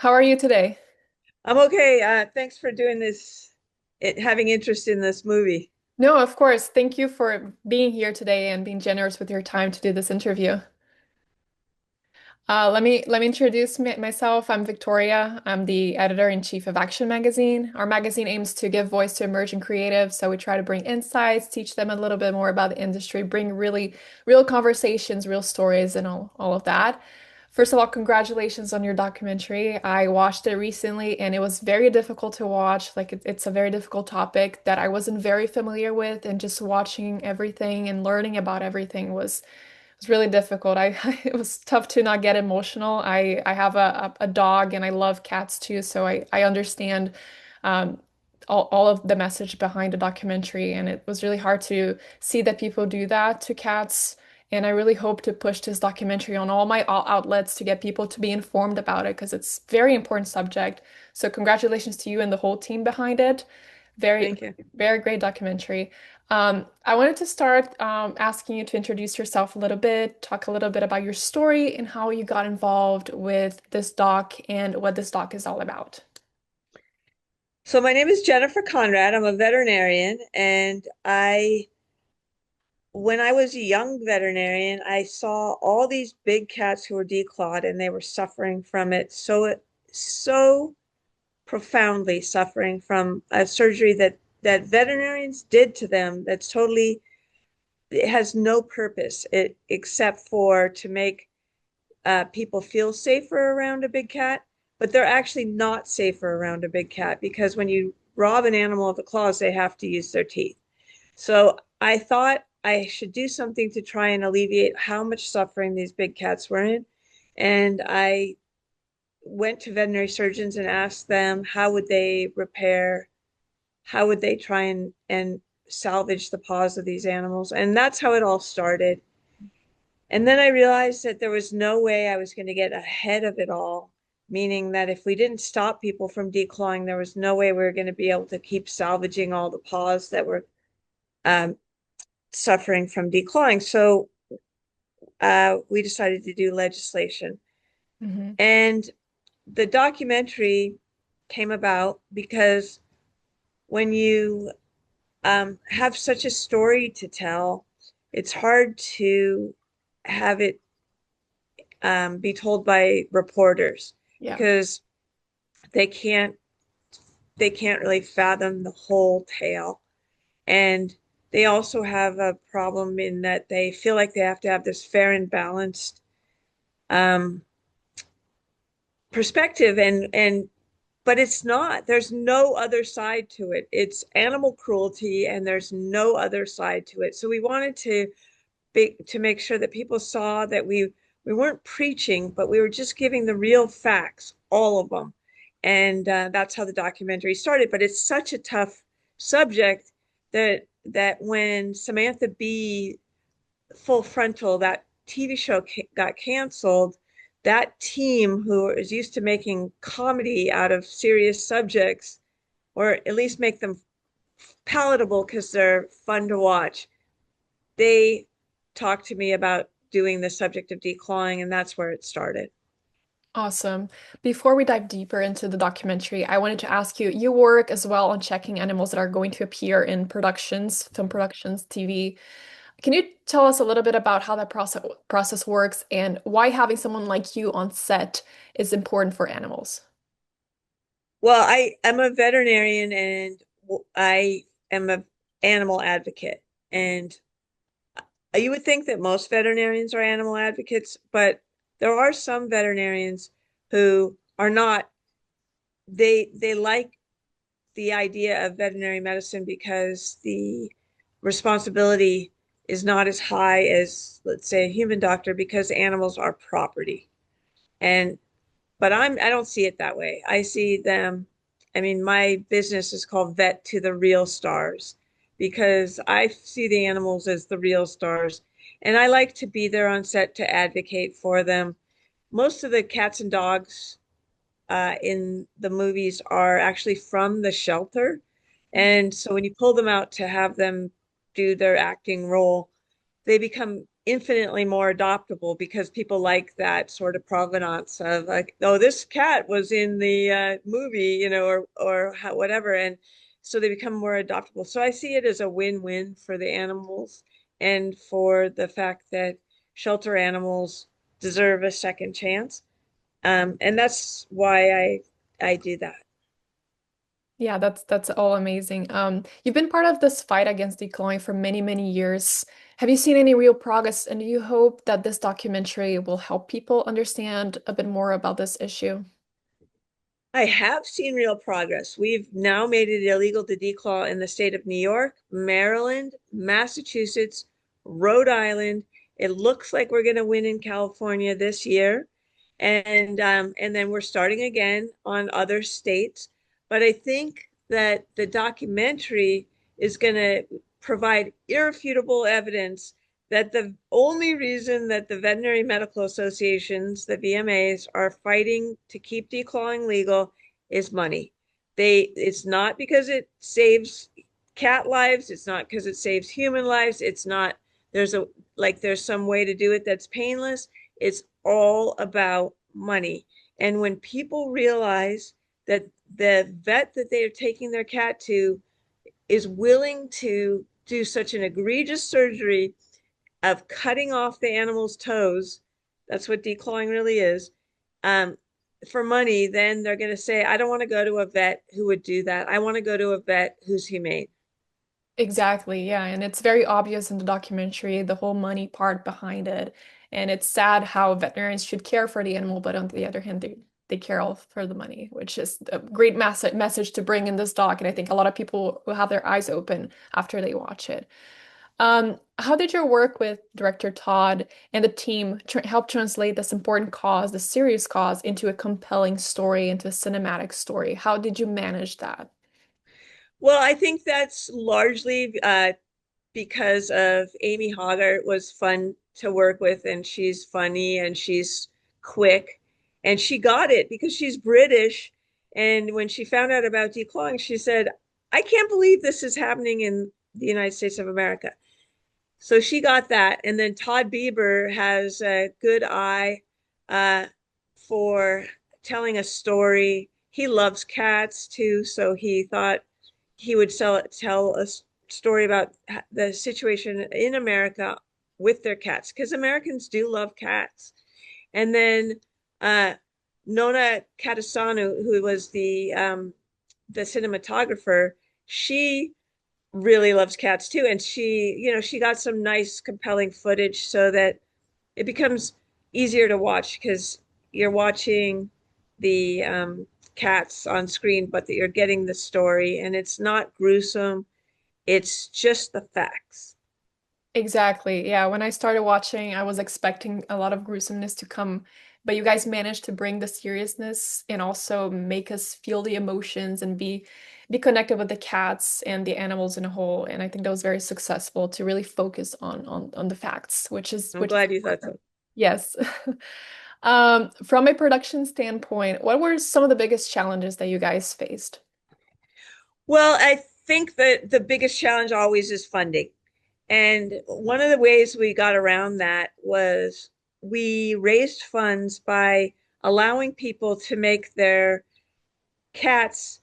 How are you today? I'm okay. Thanks for doing this, having interest in this movie. No, of course. Thank you for being here today and being generous with your time to do this interview. Let me introduce myself. I'm Victoria. I'm the editor-in-chief of Action Magazine. Our magazine aims to give voice to emerging creatives, so we try to bring insights, teach them a little bit more about the industry, bring really real conversations, real stories, and all of that. First of all, congratulations on your documentary. I watched it recently and it was very difficult to watch. Like it's a very difficult topic that I wasn't very familiar with, and just watching everything and learning about everything was really difficult. It was tough to not get emotional. I have a dog and I love cats too, so I understand um, all of the message behind the documentary, and it was really hard to see that people do that to cats. And I really hope to push this documentary on all my outlets to get people to be informed about it because it's a very important subject. So congratulations to you and the whole team behind it. Very, Thank you. very great documentary. I wanted to start asking you to introduce yourself a little bit, talk a little bit about your story and how you got involved with this doc and what this doc is all about. So my name is Jennifer Conrad. I'm a veterinarian, and when I was a young veterinarian, I saw all these big cats who were declawed, and they were suffering from it so profoundly suffering from a surgery that veterinarians did to them. That's totally it has no purpose except for to make people feel safer around a big cat, but they're actually not safer around a big cat because when you rob an animal of the claws, they have to use their teeth. So I thought I should do something to try and alleviate how much suffering these big cats were in. And I went to veterinary surgeons and asked them how would they try and salvage the paws of these animals. And that's how it all started. And then I realized that there was no way I was going to get ahead of it all, meaning that if we didn't stop people from declawing, there was no way we were going to be able to keep salvaging all the paws that were um, suffering from declawing. So we decided to do legislation. Hmm. And the documentary came about because when you have such a story to tell, it's hard to have it be told by reporters Yeah. because they can't they can't really fathom the whole tale. And they also have a problem in that they feel like they have to have this fair and balanced um, perspective, and but it's not. There's no other side to it. It's animal cruelty, and there's no other side to it. So we wanted to make sure that people saw that we weren't preaching, but we were just giving the real facts, all of them. And that's how the documentary started. But it's such a tough subject that when Samantha Bee Full Frontal, that TV show got canceled, that team who is used to making comedy out of serious subjects, or at least make them palatable because they're fun to watch, they talked to me about doing the subject of declawing, and that's where it started. Awesome. Before we dive deeper into the documentary, I wanted to ask you, you work as well on checking animals that are going to appear in productions, film productions, TV. Can you tell us a little bit about how that process works and why having someone like you on set is important for animals? Well, I am a veterinarian, and I am an animal advocate. And you would think that most veterinarians are animal advocates, but there are some veterinarians who are not. They like the idea of veterinary medicine because the responsibility is not as high as, let's say, a human doctor because animals are property. And but I don't see it that way. I see them, I mean, my business is called Vet to the Real Stars because I see the animals as the real stars. And I like to be there on set to advocate for them. Most of the cats and dogs in the movies are actually from the shelter. And so when you pull them out to have them do their acting role, they become infinitely more adoptable because people like that sort of provenance of like, oh, this cat was in the movie, or whatever, and so they become more adoptable. So I see it as a win-win for the animals and for the fact that shelter animals deserve a second chance. And that's why I do that. Yeah, that's all amazing. You've been part of this fight against declawing for many, many years. Have you seen any real progress, and do you hope that this documentary will help people understand a bit more about this issue? I have seen real progress. We've now made it illegal to declaw in the state of New York, Maryland, Massachusetts, Rhode Island. It looks like we're going to win in California this year, and then we're starting again on other states. But I think that the documentary is going to provide irrefutable evidence that the only reason that the veterinary medical associations, the VMAs, are fighting to keep declawing legal is money. It's not because it saves cat lives, it's not because it saves human lives, it's not there's some way to do it that's painless. It's all about money. And when people realize that the vet that they are taking their cat to is willing to do such an egregious surgery of cutting off the animal's toes, that's what declawing really is, um, for money, then they're going to say, I don't want to go to a vet who would do that. I want to go to a vet who's humane. Exactly, yeah, and it's very obvious in the documentary, the whole money part behind it. And it's sad how veterinarians should care for the animal, but on the other hand, they care all for the money, which is a great message to bring in this doc. And I think a lot of people will have their eyes open after they watch it. How did your work with director Todd and the team help translate this important cause, the serious cause, into a compelling story, into a cinematic story? How did you manage that? Well, I think that's largely because of Amy Hoggart was fun to work with, and she's funny and she's quick, and she got it because she's British. And when she found out about declawing, she said, I can't believe this is happening in the United States of America. So she got that. And then Todd Bieber has a good eye uh, for telling a story. He loves cats too, so he thought he would tell a story about the situation in America with their cats, because Americans do love cats. And then uh, Nona Katasanu, who was the cinematographer, she really loves cats too, and she got some nice compelling footage so that it becomes easier to watch because you're watching the cats on screen, but that you're getting the story, and it's not gruesome, it's just the facts. Exactly. Yeah, when I started watching, I was expecting a lot of gruesomeness to come, but you guys managed to bring the seriousness and also make us feel the emotions and be connected with the cats and the animals in a whole. And I think that was very successful to really focus on the facts, I'm which is glad you thought important. so. Yes. From a production standpoint, what were some of the biggest challenges that you guys faced? Well, I think that the biggest challenge always is funding. And one of the ways we got around that was we raised funds by allowing people to make their cats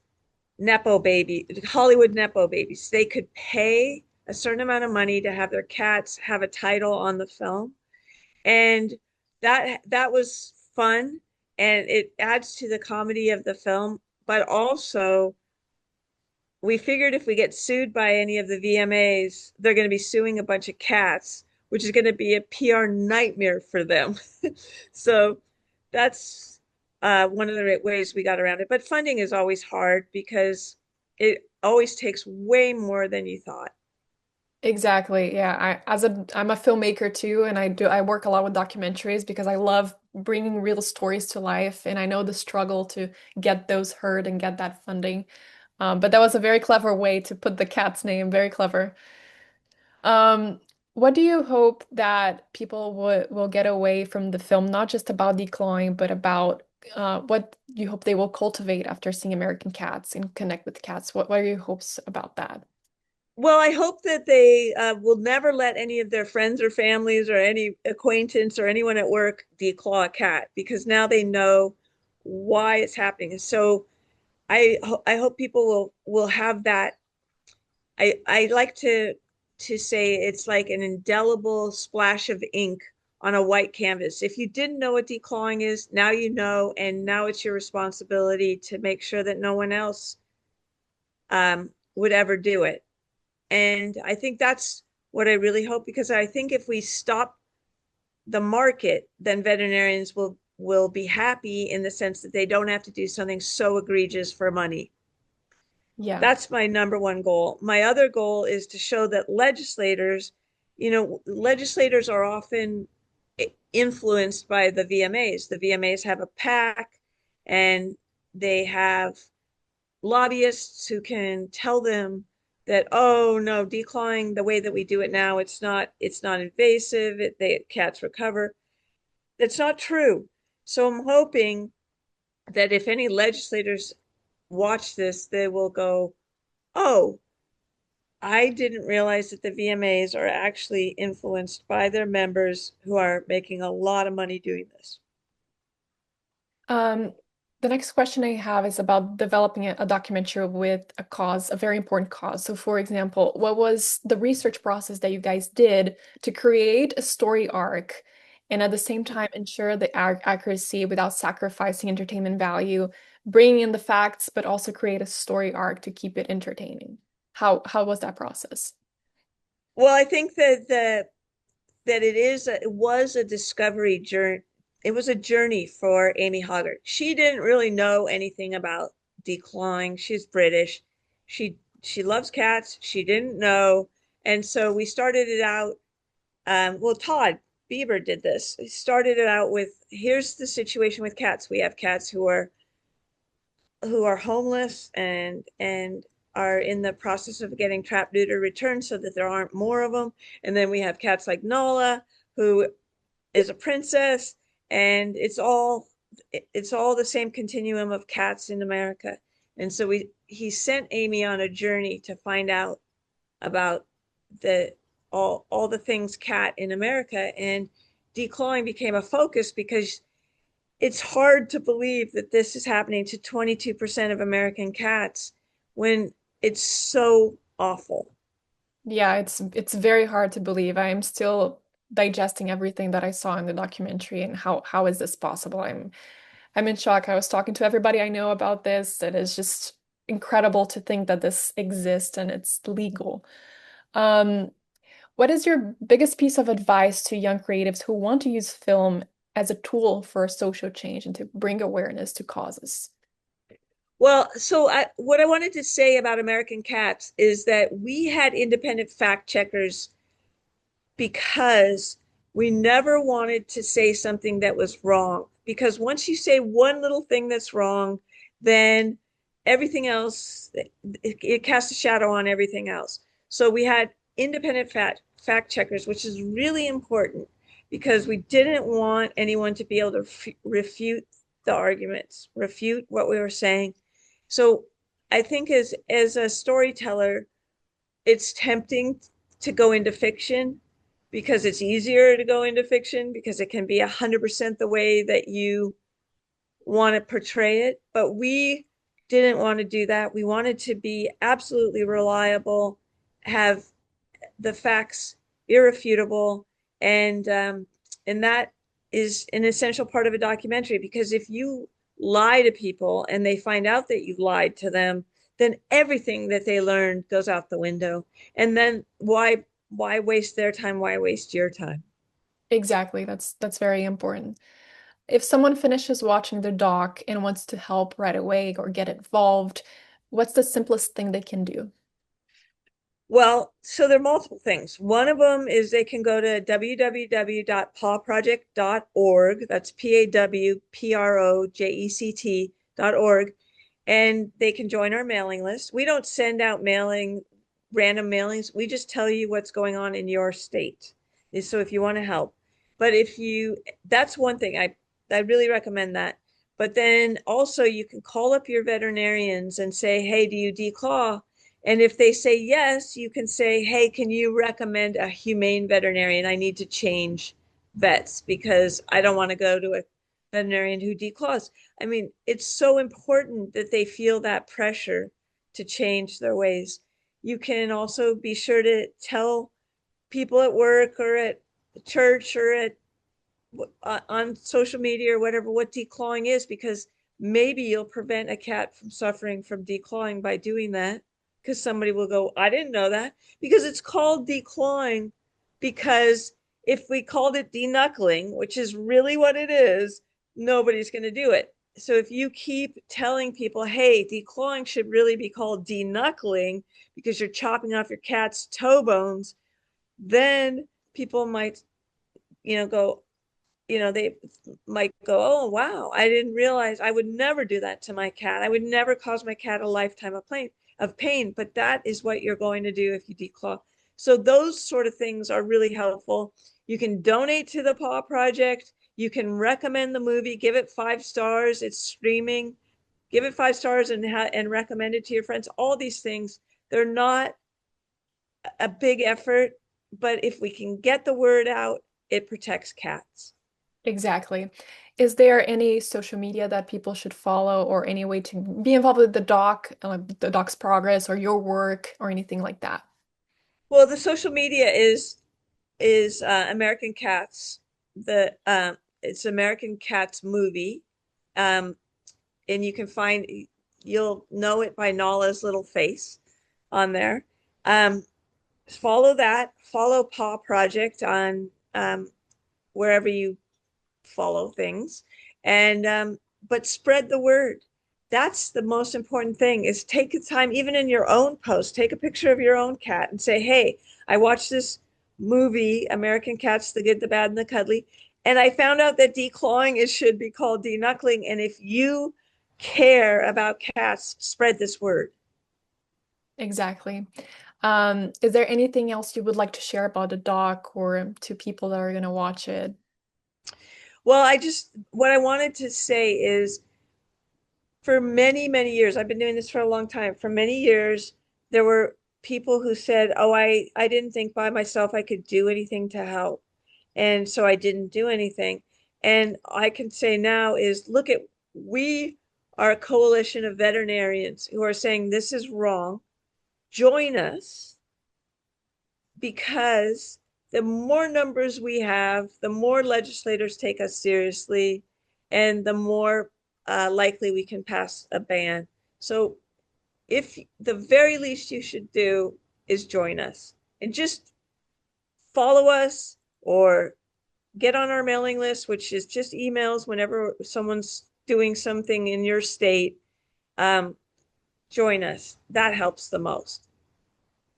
Hollywood Nepo babies. They could pay a certain amount of money to have their cats have a title on the film. And that was fun, and it adds to the comedy of the film, but also we figured if we get sued by any of the VMAs, they're going to be suing a bunch of cats, which is going to be a PR nightmare for them. So that's one of the ways we got around it. But funding is always hard because it always takes way more than you thought. Exactly. Yeah. I'm a filmmaker too, and I work a lot with documentaries because I love bringing real stories to life, and I know the struggle to get those heard and get that funding. But that was a very clever way to put the cat's name. Very clever. Um, what do you hope that people will get away from the film, not just about declawing, but about what you hope they will cultivate after seeing American Cats and connect with cats? What are your hopes about that? Well, I hope that they will never let any of their friends or families or any acquaintance or anyone at work declaw a cat because now they know why it's happening. So I hope people will have that. I like to say it's like an indelible splash of ink on a white canvas. If you didn't know what declawing is, now you know, and now it's your responsibility to make sure that no one else would ever do it. And I think that's what I really hope, because I think if we stop the market, then veterinarians will be happy in the sense that they don't have to do something so egregious for money. Yeah. That's my number one goal. My other goal is to show that legislators are often influenced by the VMAs. The VMAs have a PAC and they have lobbyists who can tell them that, oh no, declawing the way that we do it now, it's not invasive, cats recover. That's not true. So I'm hoping that if any legislators watch this, they will go, oh, I didn't realize that the VMAs are actually influenced by their members who are making a lot of money doing this. Um, the next question I have is about developing a documentary with a cause, a very important cause. So, for example, what was the research process that you guys did to create a story arc and at the same time ensure the accuracy without sacrificing entertainment value, bringing in the facts, but also create a story arc to keep it entertaining? How was that process? Well, I think that it was a discovery journey. It was a journey for Amy Hoggart. She didn't really know anything about declawing. She's British. She loves cats. She didn't know, and so we started it out. Well, Todd Bieber did this. He started it out with, here's the situation with cats. We have cats who are homeless and are in the process of getting trap neuter returned so that there aren't more of them. And then we have cats like Nala, who is a princess, and it's all the same continuum of cats in America. And so he sent Amy on a journey to find out about the all the things cat in America, and declawing became a focus because it's hard to believe that this is happening to 22% of American cats when it's so awful. Yeah, it's very hard to believe. I'm still digesting everything that I saw in the documentary and how is this possible? I'm in shock. I was talking to everybody I know about this. It is just incredible to think that this exists and it's legal. Um, what is your biggest piece of advice to young creatives who want to use film as a tool for social change and to bring awareness to causes? Well, what I wanted to say about American cats is that we had independent fact checkers because we never wanted to say something that was wrong. Because once you say one little thing that's wrong, then everything else, it casts a shadow on everything else. So we had independent fact checkers, which is really important because we didn't want anyone to be able to refute the arguments, refute what we were saying. So I think as a storyteller, it's tempting to go into fiction because it's easier to go into fiction because it can be 100% the way that you want to portray it. But we didn't want to do that. We wanted to be absolutely reliable, have the facts irrefutable, and that is an essential part of a documentary, because if you lie to people and they find out that you lied to them, then everything that they learned goes out the window. And then why waste their time? Why waste your time? Exactly. That's very important. If someone finishes watching the doc and wants to help right away or get involved, what's the simplest thing they can do? Well, so there are multiple things. One of them is they can go to www.pawproject.org. That's PAWPROJECT.org. And they can join our mailing list. We don't send out random mailings. We just tell you what's going on in your state. So if you want to help. But that's one thing. I really recommend that. But then also you can call up your veterinarians and say, hey, do you declaw? And if they say yes, you can say, hey, can you recommend a humane veterinarian? I need to change vets because I don't want to go to a veterinarian who declaws. I mean, it's so important that they feel that pressure to change their ways. You can also be sure to tell people at work or at church or at on social media or whatever what declawing is, because maybe you'll prevent a cat from suffering from declawing by doing that, because somebody will go, I didn't know that, because it's called declawing. Because if we called it deknuckling, which is really what it is, nobody's going to do it. So if you keep telling people, hey, declawing should really be called deknuckling because you're chopping off your cat's toe bones, then people might, go, they might go, oh, wow, I didn't realize. I would never do that to my cat. I would never cause my cat a lifetime of pain. But that is what you're going to do if you declaw. So those sort of things are really helpful. You can donate to the Paw Project. You can recommend the movie, give it 5 stars. It's streaming. Give it 5 stars and recommend it to your friends. All these things, they're not a big effort, but if we can get the word out, it protects cats. Exactly. Is there any social media that people should follow or any way to be involved with the doc's progress or your work or anything like that? Well, the social media is American Cats. The It's American Cats movie, um, and you can find, you'll know it by Nala's little face on there. Um, Follow that. Follow Paw Project on wherever you follow things, and but spread the word. That's the most important thing, is take the time, even in your own post, take a picture of your own cat and say, hey, I watched this movie, American Cats, the Good, the Bad, and the Cuddly, and I found out that declawing is should be called deknuckling. And if you care about cats, spread this word. Exactly. Is there anything else you would like to share about the doc or to people that are going to watch it? Well, what I wanted to say is, for many, many years, I've been doing this for a long time. For many years, there were people who said, oh, I didn't think by myself I could do anything to help. And so I didn't do anything. And I can say now is, look at, we are a coalition of veterinarians who are saying this is wrong. Join us, because the more numbers we have, the more legislators take us seriously, and the more likely we can pass a ban. So if the very least you should do is join us and just follow us, or get on our mailing list, which is just emails whenever someone's doing something in your state. Um, Join us. That helps the most.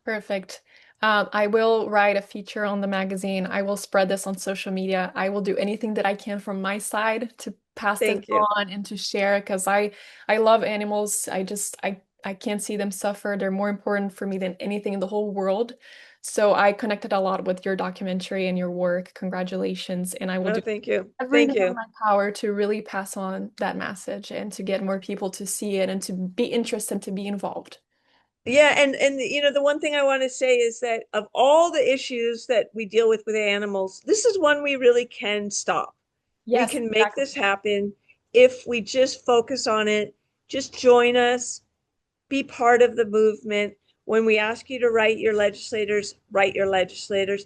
Perfect. I will write a feature on the magazine. I will spread this on social media. I will do anything that I can from my side to pass this Thank you. on and to share because I love animals. I can't see them suffer. They're more important for me than anything in the whole world. So I connected a lot with your documentary and your work. Congratulations. And I will Oh, do thank you. everything Thank in you. my power to really pass on that message and to get more people to see it and to be interested and to be involved. Yeah, and the one thing I want to say is that of all the issues that we deal with animals, this is one we really can stop. We Yes, can make exactly. this happen if we just focus on it. Just join us, be part of the movement. When we ask you to write your legislators, write your legislators.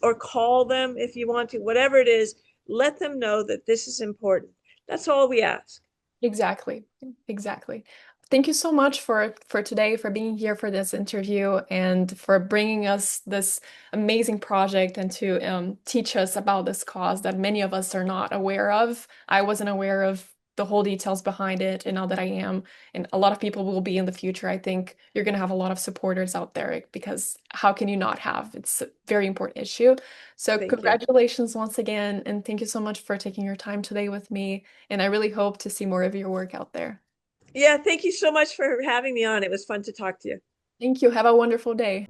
Or call them if you want to, whatever it is, let them know that this is important. That's all we ask. Exactly. Exactly. Thank you so much for today, for being here for this interview, and for bringing us this amazing project and to teach us about this cause that many of us are not aware of. I wasn't aware of the whole details behind it, and now that I am, and a lot of people will be in the future, I think you're going to have a lot of supporters out there because how can you not have? It's a very important issue. So Thank you. congratulations once again, and thank you so much for taking your time today with me. And I really hope to see more of your work out there. Yeah, thank you so much for having me on. It was fun to talk to you. Thank you. Have a wonderful day.